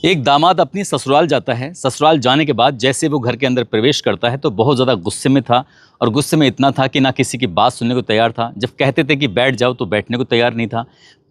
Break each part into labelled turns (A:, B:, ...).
A: एक दामाद अपनी ससुराल जाता है। ससुराल जाने के बाद जैसे वो घर के अंदर प्रवेश करता है तो बहुत ज़्यादा गुस्से में था। और गुस्से में इतना था कि ना किसी की बात सुनने को तैयार था। जब कहते थे कि बैठ जाओ तो बैठने को तैयार नहीं था।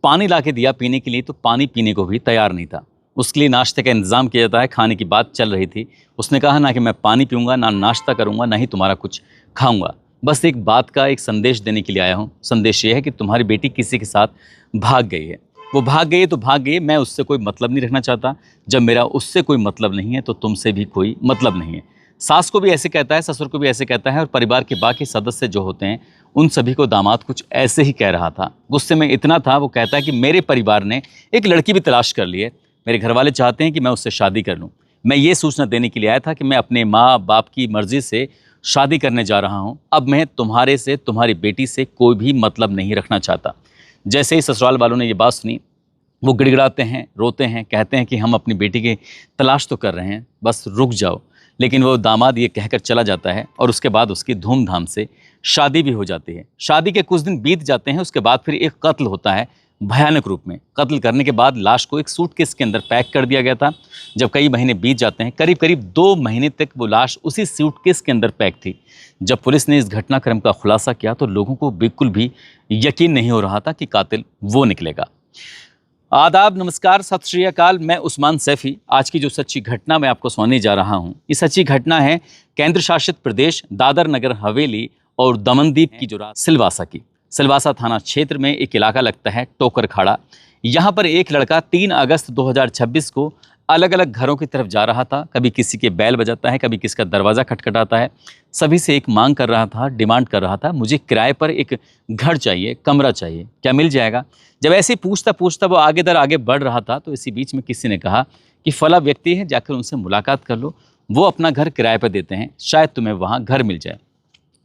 A: पानी ला के दिया पीने के लिए तो पानी पीने को भी तैयार नहीं था। उसके लिए नाश्ते का इंतज़ाम किया जाता है, खाने की बात चल रही थी। उसने कहा ना कि मैं पानी पीऊँगा, ना नाश्ता करूँगा, ना ही तुम्हारा कुछ खाऊँगा। बस एक बात का एक संदेश देने के लिए आया हूँ। संदेश ये है कि तुम्हारी बेटी किसी के साथ भाग गई है। वो भाग गई है तो भाग गई है, मैं उससे कोई मतलब नहीं रखना चाहता। जब मेरा उससे कोई मतलब नहीं है तो तुमसे भी कोई मतलब नहीं है। सास को भी ऐसे कहता है, ससुर को भी ऐसे कहता है और परिवार के बाकी सदस्य जो होते हैं उन सभी को दामाद कुछ ऐसे ही कह रहा था। गुस्से में इतना था, वो कहता है कि मेरे परिवार ने एक लड़की भी तलाश कर ली है। मेरे घर वाले चाहते हैं कि मैं उससे शादी कर लूँ। मैं ये सूचना देने के लिए आया था कि मैं अपने माँ बाप की मर्जी से शादी करने जा रहा हूँ। अब मैं तुम्हारे से, तुम्हारी बेटी से कोई भी मतलब नहीं रखना चाहता। जैसे ही ससुराल वालों ने ये बात सुनी, वो गिड़गिड़ाते हैं, रोते हैं, कहते हैं कि हम अपनी बेटी की तलाश तो कर रहे हैं, बस रुक जाओ। लेकिन वो दामाद ये कहकर चला जाता है और उसके बाद उसकी धूमधाम से शादी भी हो जाती है। शादी के कुछ दिन बीत जाते हैं, उसके बाद फिर एक कत्ल होता है भयानक रूप में। कत्ल करने के बाद लाश को एक सूटकेस के अंदर पैक कर दिया गया था। जब कई महीने बीत जाते हैं, करीब करीब 2 महीने तक वो लाश उसी सूटकेस के अंदर पैक थी। जब पुलिस ने इस घटनाक्रम का खुलासा किया तो लोगों को बिल्कुल भी यकीन नहीं हो रहा था कि कातिल वो निकलेगा। आदाब, नमस्कार, सत श्री अकाल। मैं उस्मान सैफी। आज की जो सच्ची घटना मैं आपको सुनाने जा रहा हूँ, ये सच्ची घटना है केंद्र शासित प्रदेश दादर नगर हवेली और दमनदीप की जो सिलवासा की। सिलवासा थाना क्षेत्र में एक इलाका लगता है टोकरखाड़ा। यहाँ पर एक लड़का 3 अगस्त 2026 को अलग अलग घरों की तरफ जा रहा था। कभी किसी के बैल बजाता है, कभी किसका दरवाज़ा खटखटाता है। सभी से एक मांग कर रहा था, डिमांड कर रहा था, मुझे किराए पर एक घर चाहिए, कमरा चाहिए, क्या मिल जाएगा। जब ऐसे पूछता पूछता वो आगे बढ़ रहा था तो इसी बीच में किसी ने कहा कि फला व्यक्ति है, जाकर उनसे मुलाकात कर लो, वो अपना घर किराए पर देते हैं, शायद तुम्हें वहाँ घर मिल जाए।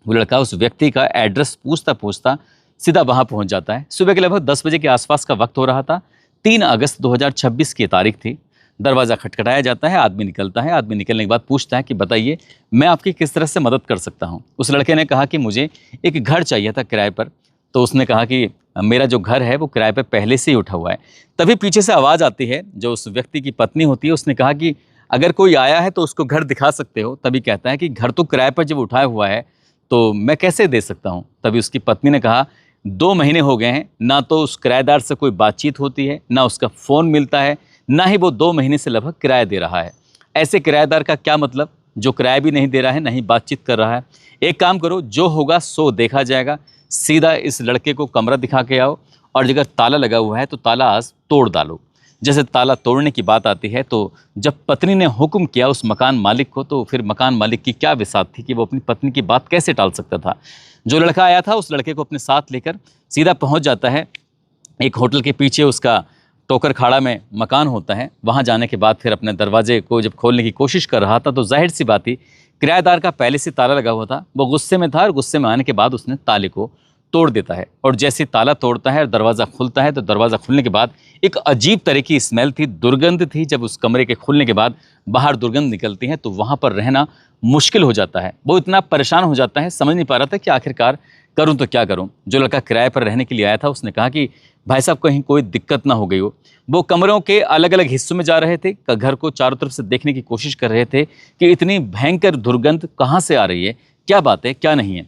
A: वो लड़का उस व्यक्ति का एड्रेस पूछता पूछता सीधा वहाँ पहुँच जाता है। सुबह के लगभग 10 बजे के आसपास का वक्त हो रहा था। 3 अगस्त 2026 की तारीख थी। दरवाज़ा खटखटाया जाता है, आदमी निकलता है। आदमी निकलने के बाद पूछता है कि बताइए मैं आपकी किस तरह से मदद कर सकता हूँ। उस लड़के ने कहा कि मुझे एक घर चाहिए था किराए पर। तो उसने कहा कि मेरा जो घर है वो किराए पर पहले से ही उठा हुआ है। तभी पीछे से आवाज़ आती है, जो उस व्यक्ति की पत्नी होती है। उसने कहा कि अगर कोई आया है तो उसको घर दिखा सकते हो। तभी कहता है कि घर तो किराए पर जब उठाया हुआ है तो मैं कैसे दे सकता हूँ। तभी उसकी पत्नी ने कहा 2 महीने हो गए हैं, ना तो उस किराएदार से कोई बातचीत होती है, ना उसका फ़ोन मिलता है, ना ही वो 2 महीने से लगभग किराया दे रहा है। ऐसे किराएदार का क्या मतलब, जो किराया भी नहीं दे रहा है, ना ही बातचीत कर रहा है। एक काम करो, जो होगा सो देखा जाएगा। सीधा इस लड़के को कमरा दिखा के आओ और अगर ताला लगा हुआ है तो ताला आज तोड़ डालो। जैसे ताला तोड़ने की बात आती है तो जब पत्नी ने हुक्म किया उस मकान मालिक को, तो फिर मकान मालिक की क्या विसात थी कि वो अपनी पत्नी की बात कैसे टाल सकता था। जो लड़का आया था उस लड़के को अपने साथ लेकर सीधा पहुंच जाता है एक होटल के पीछे। उसका टोकरखाड़ा में मकान होता है। वहां जाने के बाद फिर अपने दरवाजे को जब खोलने की कोशिश कर रहा था तो जाहिर सी बात थी, किराएदार का पहले से ताला लगा हुआ था। वो गुस्से में था और गुस्से में आने के बाद उसने ताले को तोड़ देता है। और जैसे ताला तोड़ता है और दरवाज़ा खुलता है तो दरवाज़ा खुलने के बाद एक अजीब तरह की स्मेल थी, दुर्गंध थी। जब उस कमरे के खुलने के बाद बाहर दुर्गंध निकलती है तो वहाँ पर रहना मुश्किल हो जाता है। वो इतना परेशान हो जाता है, समझ नहीं पा रहा था कि आखिरकार करूँ तो क्या करूँ। जो लड़का किराए पर रहने के लिए आया था उसने कहा कि भाई साहब कहीं कोई दिक्कत ना हो गई हो। वो कमरों के अलग अलग हिस्सों में जा रहे थे, घर को चारों तरफ से देखने की कोशिश कर रहे थे कि इतनी भयंकर दुर्गंध कहाँ से आ रही है, क्या बात है, क्या नहीं है।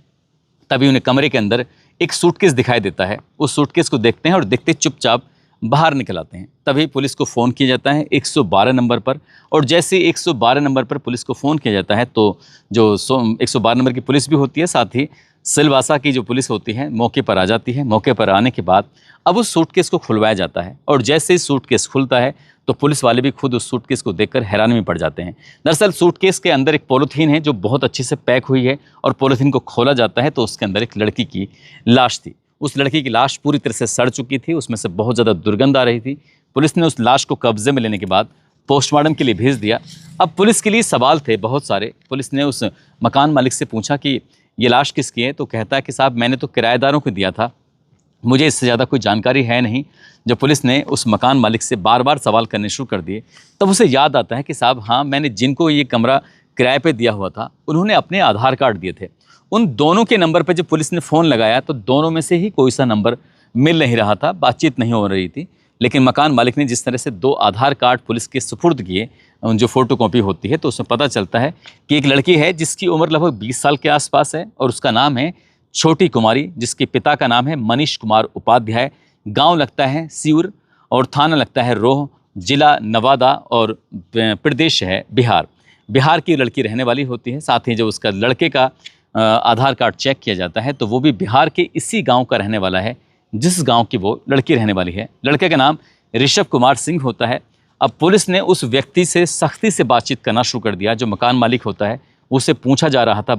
A: तभी उन्हें कमरे के अंदर एक सूटकेस दिखाई देता है। उस सूटकेस को देखते हैं और देखते चुपचाप बाहर निकल आते हैं। तभी पुलिस को फ़ोन किया जाता है 112 नंबर पर। और जैसे 112 नंबर पर पुलिस को फ़ोन किया जाता है तो जो 112 नंबर की पुलिस भी होती है, साथ ही सिलवासा की जो पुलिस होती है मौके पर आ जाती है। मौके पर आने के बाद अब उस सूटकेस को खुलवाया जाता है और जैसे ही सूटकेस खुलता है तो पुलिस वाले भी खुद उस सूटकेस को देखकर हैरानी में पड़ जाते हैं। दरअसल सूटकेस के अंदर एक पॉलीथीन है जो बहुत अच्छे से पैक हुई है और पॉलीथीन को खोला जाता है तो उसके अंदर एक लड़की की लाश थी। उस लड़की की लाश पूरी तरह से सड़ चुकी थी, उसमें से बहुत ज़्यादा दुर्गंध आ रही थी। पुलिस ने उस लाश को कब्जे में लेने के बाद पोस्टमार्टम के लिए भेज दिया। अब पुलिस के लिए सवाल थे बहुत सारे। पुलिस ने उस मकान मालिक से पूछा कि ये लाश किसकी है, तो कहता है कि साहब मैंने तो किराएदारों को दिया था, मुझे इससे ज़्यादा कोई जानकारी है नहीं। जब पुलिस ने उस मकान मालिक से बार बार सवाल करने शुरू कर दिए तब उसे याद आता है कि साहब हाँ, मैंने जिनको ये कमरा किराए पे दिया हुआ था उन्होंने अपने आधार कार्ड दिए थे। उन दोनों के नंबर पर जब पुलिस ने फ़ोन लगाया तो दोनों में से ही कोई सा नंबर मिल नहीं रहा था, बातचीत नहीं हो रही थी। लेकिन मकान मालिक ने जिस तरह से 2 आधार कार्ड पुलिस के सुपुर्द किए, जो फोटोकॉपी होती है, तो उसमें पता चलता है कि एक लड़की है जिसकी उम्र लगभग 20 साल के आसपास है और उसका नाम है छोटी कुमारी, जिसके पिता का नाम है मनीष कुमार उपाध्याय। गांव लगता है सीउर और थाना लगता है रोह, जिला नवादा और प्रदेश है बिहार। बिहार की लड़की रहने वाली होती है। साथ ही जब उसका लड़के का आधार कार्ड चेक किया जाता है तो वो भी बिहार के इसी गांव का रहने वाला है जिस गांव की वो लड़की रहने वाली है। लड़के का नाम ऋषभ कुमार सिंह होता है। अब पुलिस ने उस व्यक्ति से सख्ती से बातचीत करना शुरू कर दिया, जो मकान मालिक होता है। उसे पूछा जा रहा था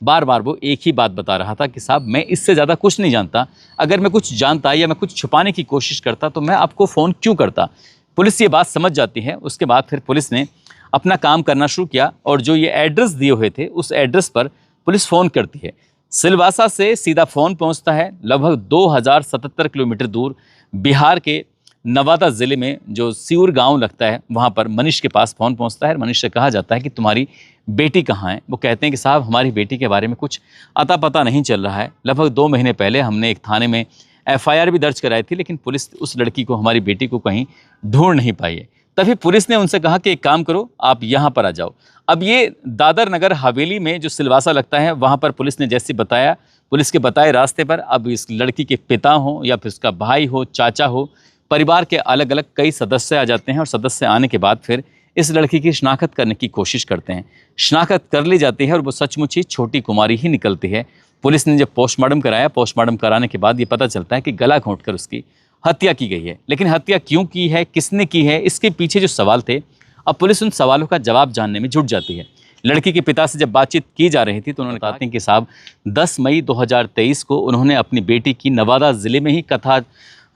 A: बार बार वो एक ही बात बता रहा था कि साहब मैं इससे ज़्यादा कुछ नहीं जानता, अगर मैं कुछ जानता या मैं कुछ छुपाने की कोशिश करता तो मैं आपको फ़ोन क्यों करता। पुलिस ये बात समझ जाती है। उसके बाद फिर पुलिस ने अपना काम करना शुरू किया और जो ये एड्रेस दिए हुए थे उस एड्रेस पर पुलिस फ़ोन करती है। सिलवासा से सीधा फ़ोन पहुंचता है लगभग 2077 किलोमीटर दूर बिहार के नवादा ज़िले में जो सीउर गांव लगता है, वहां पर मनीष के पास फ़ोन पहुंचता है। मनीष से कहा जाता है कि तुम्हारी बेटी कहाँ है। वो कहते हैं कि साहब हमारी बेटी के बारे में कुछ अता पता नहीं चल रहा है। लगभग 2 महीने पहले हमने एक थाने में FIR भी दर्ज कराई थी, लेकिन पुलिस उस लड़की को, हमारी बेटी को कहीं ढूंढ नहीं पाई है। तभी पुलिस ने उनसे कहा कि एक काम करो, आप यहाँ पर आ जाओ। अब ये दादर नगर हवेली में जो सिलवासा लगता है वहाँ पर पुलिस ने जैसे बताया, पुलिस के बताए रास्ते पर अब इस लड़की के पिता हो या फिर उसका भाई हो, चाचा हो, परिवार के अलग अलग कई सदस्य आ जाते हैं और सदस्य आने के बाद फिर इस लड़की की शिनाख्त करने की कोशिश करते हैं। शिनाख्त कर ली जाती है और वो सचमुच ही छोटी कुमारी ही निकलती है। पुलिस ने जब पोस्टमार्टम कराया, पोस्टमार्टम कराने के बाद ये पता चलता है कि गला घोंटकर उसकी हत्या की गई है। लेकिन हत्या क्यों की है, किसने की है, इसके पीछे जो सवाल थे, अब पुलिस उन सवालों का जवाब जानने में जुट जाती है। लड़की के पिता से जब बातचीत की जा रही थी तो उन्होंने कहा कि साहब 10 मई 2023 को उन्होंने अपनी बेटी की नवादा ज़िले में ही कथा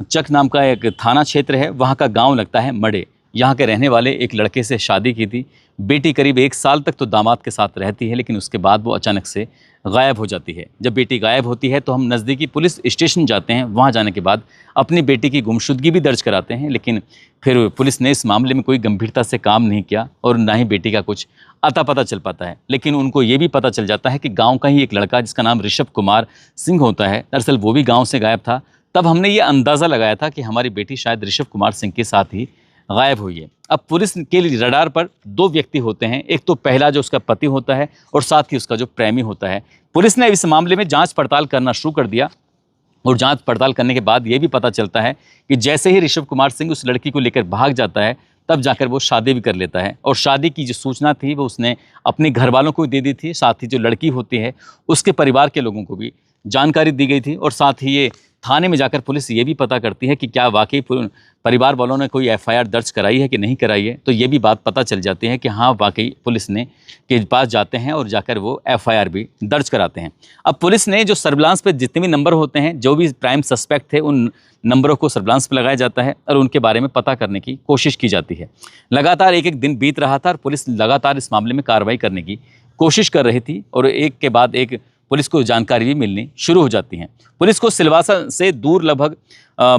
A: चक नाम का एक थाना क्षेत्र है, वहाँ का गाँव लगता है मड़े, यहाँ के रहने वाले एक लड़के से शादी की थी। बेटी करीब 1 साल तक तो दामाद के साथ रहती है, लेकिन उसके बाद वो अचानक से गायब हो जाती है। जब बेटी गायब होती है तो हम नज़दीकी पुलिस स्टेशन जाते हैं। वहाँ जाने के बाद अपनी बेटी की गुमशुदगी भी दर्ज कराते हैं, लेकिन फिर पुलिस ने इस मामले में कोई गंभीरता से काम नहीं किया और ना ही बेटी का कुछ अता पता चल पाता है। लेकिन उनको ये भी पता चल जाता है कि गाँव का ही एक लड़का जिसका नाम ऋषभ कुमार सिंह होता है, दरअसल वो भी गाँव से गायब था। तब हमने ये अंदाज़ा लगाया था कि हमारी बेटी शायद ऋषभ कुमार सिंह के साथ ही गायब हुई है। अब पुलिस के लिए रडार पर 2 व्यक्ति होते हैं, एक तो पहला जो उसका पति होता है और साथ ही उसका जो प्रेमी होता है। पुलिस ने इस मामले में जांच पड़ताल करना शुरू कर दिया और जांच पड़ताल करने के बाद ये भी पता चलता है कि जैसे ही ऋषभ कुमार सिंह उस लड़की को लेकर भाग जाता है तब जाकर वो शादी भी कर लेता है। और शादी की जो सूचना थी वो उसने अपने घर वालों को दे दी थी, साथ ही जो लड़की होती है उसके परिवार के लोगों को भी जानकारी दी गई थी। और साथ ही ये थाने में जाकर पुलिस ये भी पता करती है कि क्या वाकई परिवार वालों ने कोई FIR दर्ज कराई है कि नहीं कराई है। तो ये भी बात पता चल जाती है कि हाँ वाकई पुलिस ने के पास जाते हैं और जाकर वो FIR भी दर्ज कराते हैं। अब पुलिस ने जो सर्विलांस पे जितने भी नंबर होते हैं, जो भी प्राइम सस्पेक्ट थे, उन नंबरों को सर्विलांस पर लगाया जाता है और उनके बारे में पता करने की कोशिश की जाती है। लगातार एक दिन बीत रहा था और पुलिस लगातार इस मामले में कार्रवाई करने की कोशिश कर रही थी और एक के बाद एक पुलिस को जानकारी भी मिलनी शुरू हो जाती है। पुलिस को सिलवासा से दूर लगभग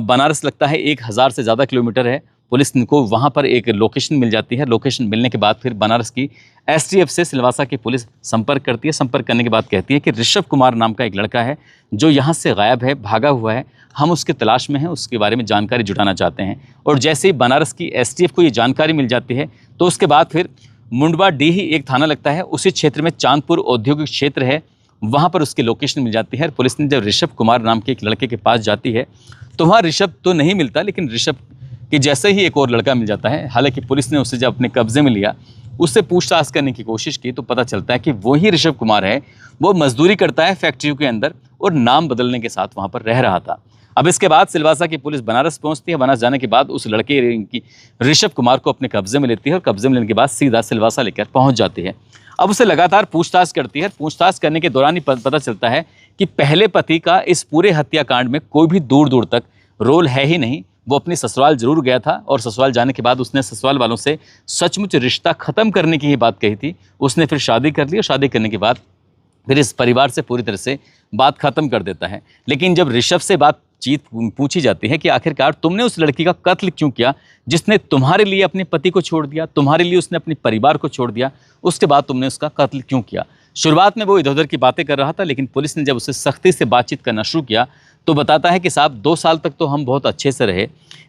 A: बनारस लगता है 1000 से ज़्यादा किलोमीटर है। पुलिस को वहाँ पर एक लोकेशन मिल जाती है। लोकेशन मिलने के बाद फिर बनारस की STF से सिलवासा की पुलिस संपर्क करती है। संपर्क करने के बाद कहती है कि ऋषभ कुमार नाम का एक लड़का है जो यहाँ से गायब है, भागा हुआ है, हम उसके तलाश में हैं, उसके बारे में जानकारी जुटाना चाहते हैं। और जैसे ही बनारस की STF को ये जानकारी मिल जाती है तो उसके बाद फिर मुंडवा डीही एक थाना लगता है, उसी क्षेत्र में चांदपुर औद्योगिक क्षेत्र है, वहाँ पर उसकी लोकेशन मिल जाती है। पुलिस ने जब ऋषभ कुमार नाम के एक लड़के के पास जाती है तो वहाँ ऋषभ तो नहीं मिलता, लेकिन ऋषभ के जैसे ही एक और लड़का मिल जाता है। हालांकि पुलिस ने उसे जब अपने कब्जे में लिया, उससे पूछताछ करने की कोशिश की तो पता चलता है कि वही ऋषभ कुमार है। वो मजदूरी करता है फैक्ट्रियों के अंदर और नाम बदलने के साथ वहाँ पर रह रहा था। अब इसके बाद सिलवासा की पुलिस बनारस पहुँचती है। बनारस जाने के बाद उस लड़के की ऋषभ कुमार को अपने कब्जे में लेती है और कब्जे में लेने के बाद सीधा सिलवासा लेकर पहुँच जाती है। अब उसे लगातार पूछताछ करती है। पूछताछ करने के दौरान ही पता चलता है कि पहले पति का इस पूरे हत्याकांड में कोई भी दूर दूर तक रोल है ही नहीं। वो अपनी ससुराल जरूर गया था और ससुराल जाने के बाद उसने ससुराल वालों से सचमुच रिश्ता ख़त्म करने की ही बात कही थी। उसने फिर शादी कर ली और शादी करने के बाद फिर इस परिवार से पूरी तरह से बात ख़त्म कर देता है। लेकिन जब ऋषभ से बातचीत पूछी जाती है कि आखिरकार तुमने उस लड़की का कत्ल क्यों किया जिसने तुम्हारे लिए अपने पति को छोड़ दिया, तुम्हारे लिए उसने अपने परिवार को छोड़ दिया, उसके बाद तुमने उसका कत्ल क्यों किया। शुरुआत में वो इधर उधर की बातें कर रहा था, लेकिन पुलिस ने जब उससे सख्ती से बातचीत करना शुरू किया तो बताता है कि साहब 2 साल तक तो हम बहुत अच्छे से रहे।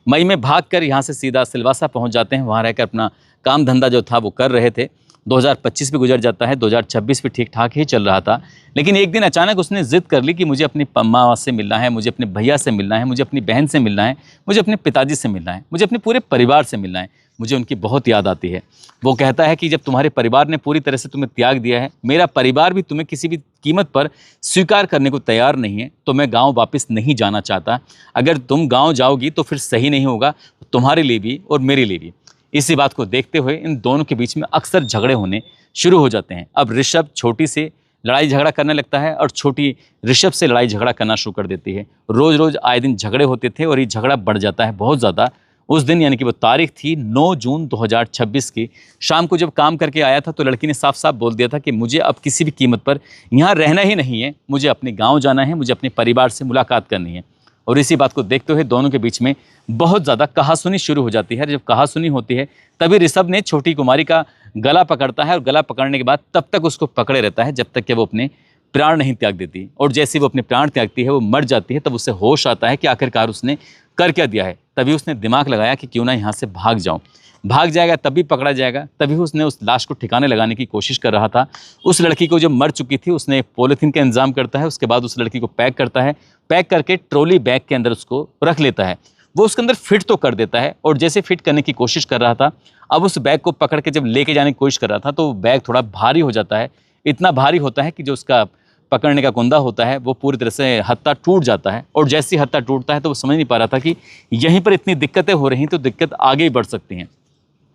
A: मई में भागकर यहाँ से सीधा सिलवासा पहुँच जाते हैं, वहाँ रहकर अपना काम धंधा जो था वो कर रहे थे। 2025 भी गुजर जाता है, 2026 भी ठीक ठाक ही चल रहा था। लेकिन एक दिन अचानक उसने ज़िद कर ली कि मुझे अपनी माँ से मिलना है, मुझे अपने भैया से मिलना है, मुझे अपनी बहन से मिलना है, मुझे अपने पिताजी से मिलना है, मुझे अपने पूरे परिवार से मिलना है, मुझे उनकी बहुत याद आती है। वो कहता है कि जब तुम्हारे परिवार ने पूरी तरह से तुम्हें त्याग दिया है, मेरा परिवार भी तुम्हें किसी भी कीमत पर स्वीकार करने को तैयार नहीं है, तो मैं गाँव वापस नहीं जाना चाहता। अगर तुम गाँव जाओगी तो फिर सही नहीं होगा, तुम्हारे लिए भी और मेरे लिए भी। इसी बात को देखते हुए इन दोनों के बीच में अक्सर झगड़े होने शुरू हो जाते हैं। अब ऋषभ छोटी से लड़ाई झगड़ा करने लगता है और छोटी ऋषभ से लड़ाई झगड़ा करना शुरू कर देती है। रोज़ रोज़ आए दिन झगड़े होते थे और ये झगड़ा बढ़ जाता है बहुत ज़्यादा। उस दिन यानी कि वो तारीख थी 9 जून 2026 की शाम को जब काम करके आया था तो लड़की ने साफ साफ बोल दिया था कि मुझे अब किसी भी कीमत पर यहाँ रहना ही नहीं है, मुझे अपने गाँव जाना है, मुझे अपने परिवार से मुलाकात करनी है। और इसी बात को देखते हुए दोनों के बीच में बहुत ज़्यादा कहासुनी शुरू हो जाती है। जब कहासुनी होती है तभी ऋषभ ने छोटी कुमारी का गला पकड़ता है और गला पकड़ने के बाद तब तक उसको पकड़े रहता है जब तक कि वो अपने प्राण नहीं त्याग देती। और जैसे वो अपने प्राण त्यागती है, वो मर जाती है, तब उसे होश आता है कि आखिरकार उसने कर क्या दिया है। तभी उसने दिमाग लगाया कि क्यों ना यहाँ से भाग जाऊँ। भाग जाएगा तभी पकड़ा जाएगा। तभी उसने उस लाश को ठिकाने लगाने की कोशिश कर रहा था। उस लड़की को जब मर चुकी थी उसने पॉलीथीन का इंतजाम करता है। उसके बाद उस लड़की को पैक करता है, पैक करके ट्रॉली बैग के अंदर उसको रख लेता है। वो उसके अंदर फिट तो कर देता है और जैसे फिट करने की कोशिश कर रहा था, अब उस बैग को पकड़ के जब लेके जाने की कोशिश कर रहा था तो बैग थोड़ा भारी हो जाता है। इतना भारी होता है कि जो उसका पकड़ने का कुंदा होता है वो पूरी तरह से हत्था टूट जाता है। और जैसे ही हत्था टूटता है तो वो समझ नहीं पा रहा था कि यहीं पर इतनी दिक्कतें हो रही हैं तो दिक्कत आगे ही बढ़ सकती हैं।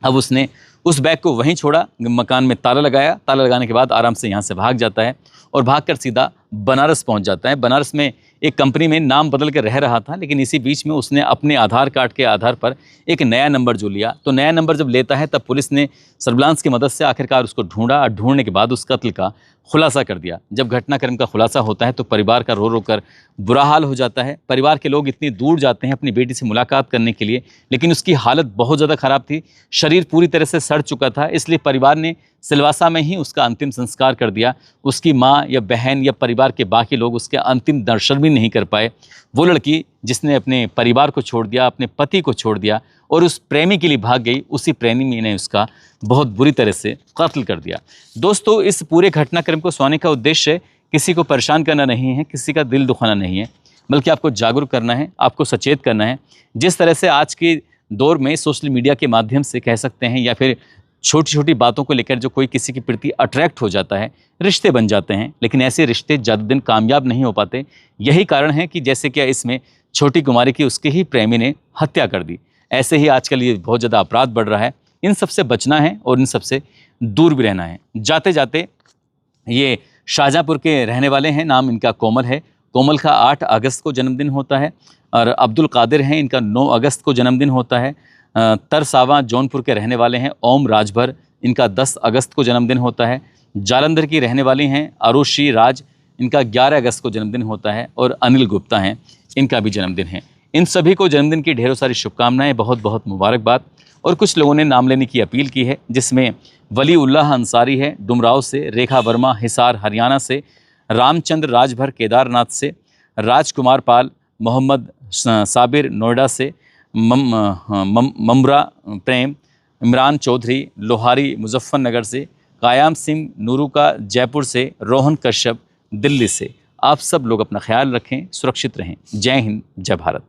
A: अब उसने उस बैग को वहीं छोड़ा, मकान में ताला लगाया। ताला लगाने के बाद आराम से यहाँ से भाग जाता है और भागकर सीधा बनारस पहुँच जाता है। बनारस में एक कंपनी में नाम बदल कर रह रहा था, लेकिन इसी बीच में उसने अपने आधार कार्ड के आधार पर एक नया नंबर जो लिया, तो नया नंबर जब लेता है तब पुलिस ने सर्विलांस की मदद से आखिरकार उसको ढूंढा और ढूंढने के बाद उस कत्ल का खुलासा कर दिया। जब घटनाक्रम का खुलासा होता है तो परिवार का रो रो कर बुरा हाल हो जाता है। परिवार के लोग इतनी दूर जाते हैं अपनी बेटी से मुलाकात करने के लिए, लेकिन उसकी हालत बहुत ज़्यादा ख़राब थी, शरीर पूरी तरह से सड़ चुका था। इसलिए परिवार ने सिलवासा में ही उसका अंतिम संस्कार कर दिया। उसकी माँ या बहन या परिवार के बाकी लोग उसके अंतिम दर्शन भी नहीं कर पाए। वो लड़की जिसने अपने परिवार को छोड़ दिया, अपने पति को छोड़ दिया और उस प्रेमी के लिए भाग गई, उसी प्रेमी ने उसका बहुत बुरी तरह से कत्ल कर दिया। दोस्तों, इस पूरे घटनाक्रम को सुनाने का उद्देश्य किसी को परेशान करना नहीं है, किसी का दिल दुखाना नहीं है, बल्कि आपको जागरूक करना है, आपको सचेत करना है। जिस तरह से आज के दौर में सोशल मीडिया के माध्यम से कह सकते हैं या फिर छोटी छोटी बातों को लेकर जो कोई किसी के प्रति अट्रैक्ट हो जाता है, रिश्ते बन जाते हैं, लेकिन ऐसे रिश्ते ज़्यादा दिन कामयाब नहीं हो पाते। यही कारण है कि जैसे कि इसमें छोटी कुमारी की उसके ही प्रेमी ने हत्या कर दी। ऐसे ही आजकल ये बहुत ज़्यादा अपराध बढ़ रहा है। इन सब से बचना है और इन सब से दूर भी रहना है। जाते जाते ये शाहजहाँपुर के रहने वाले हैं, नाम इनका कोमल है। कोमल का 8 अगस्त को जन्मदिन होता है और अब्दुल कादिर हैं, इनका 9 अगस्त को जन्मदिन होता है। तरसावा जौनपुर के रहने वाले हैं ओम राजभर, इनका 10 अगस्त को जन्मदिन होता है। जालंधर की रहने वाली हैं आरुषि राज, इनका 11 अगस्त को जन्मदिन होता है। और अनिल गुप्ता हैं, इनका भी जन्मदिन है। इन सभी को जन्मदिन की ढेरों सारी शुभकामनाएं, बहुत बहुत मुबारकबाद। और कुछ लोगों ने नाम लेने की अपील की है, जिसमें वली उल्लाह अंसारी है डुमराव से, रेखा वर्मा हिसार हरियाणा से, रामचंद्र राजभर केदारनाथ से, राजकुमार पाल मोहम्मद साबिर नोएडा से, ममरा प्रेम इमरान चौधरी लोहारी मुजफ्फरनगर से, कायाम सिंह नूरू का जयपुर से, रोहन कश्यप दिल्ली से। आप सब लोग अपना ख्याल रखें, सुरक्षित रहें। जय हिंद, जय भारत।